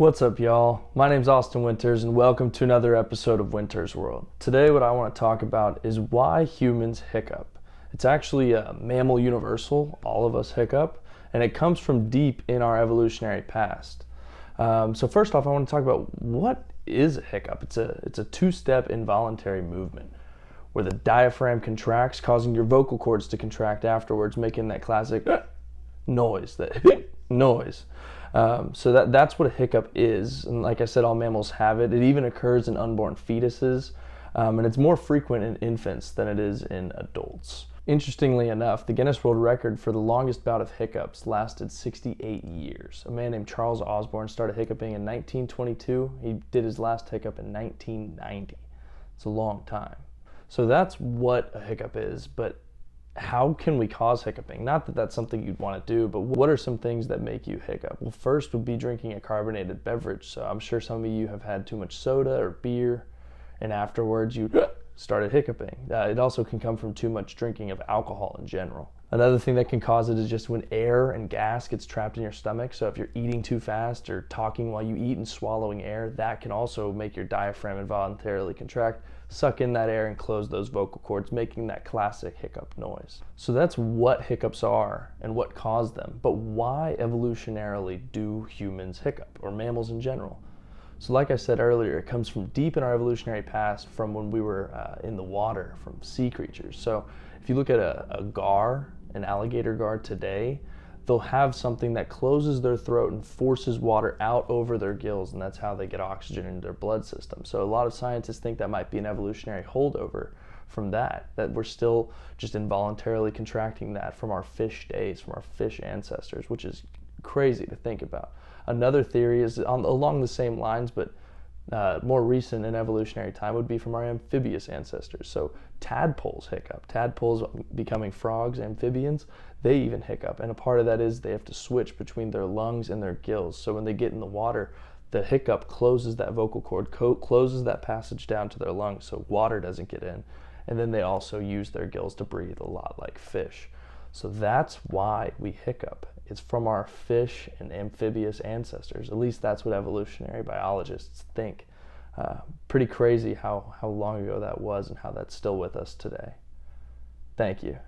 What's up, y'all? My name's Austin Winters, and welcome to another episode of Winter's World. Today, what I want to talk about is why humans hiccup. It's actually a mammal universal. All of us hiccup, and it comes from deep in our evolutionary past. So first off, I want to talk about what is a hiccup. It's a two-step involuntary movement where the diaphragm contracts, causing your vocal cords to contract afterwards, making that classic noise, that noise. So that's what a hiccup is, and like I said, all mammals have it. It even occurs in unborn fetuses, and it's more frequent in infants than it is in adults. Interestingly enough, the Guinness World Record for the longest bout of hiccups lasted 68 years. A man named Charles Osborne started hiccuping in 1922. He did his last hiccup in 1990. It's a long time. So that's what a hiccup is, but how can we cause hiccuping? Not that that's something you'd want to do, but what are some things that make you hiccup? Well, first would be drinking a carbonated beverage. So I'm sure some of you have had too much soda or beer, and afterwards you started hiccuping. It also can come from too much drinking of alcohol in general. Another thing that can cause it is just when air and gas gets trapped in your stomach. So if you're eating too fast or talking while you eat and swallowing air, that can also make your diaphragm involuntarily contract, suck in that air and close those vocal cords, making that classic hiccup noise. So that's what hiccups are and what caused them. But why evolutionarily do humans hiccup, or mammals in general? So like I said earlier, it comes from deep in our evolutionary past, from when we were in the water, from sea creatures. So if you look at a gar, an alligator gar today, they'll have something that closes their throat and forces water out over their gills, and that's how they get oxygen into their blood system. So a lot of scientists think that might be an evolutionary holdover from that we're still just involuntarily contracting that from our fish days, from our fish ancestors, which is crazy to think about. Another theory is along the same lines, but more recent in evolutionary time, would be from our amphibious ancestors. So tadpoles hiccup. Tadpoles becoming frogs, amphibians, they even hiccup. And a part of that is they have to switch between their lungs and their gills. So when they get in the water, the hiccup closes that vocal cord, closes that passage down to their lungs so water doesn't get in. And then they also use their gills to breathe a lot like fish. So that's why we hiccup. It's from our fish and amphibious ancestors. At least that's what evolutionary biologists think. Pretty crazy how long ago that was and how that's still with us today. Thank you.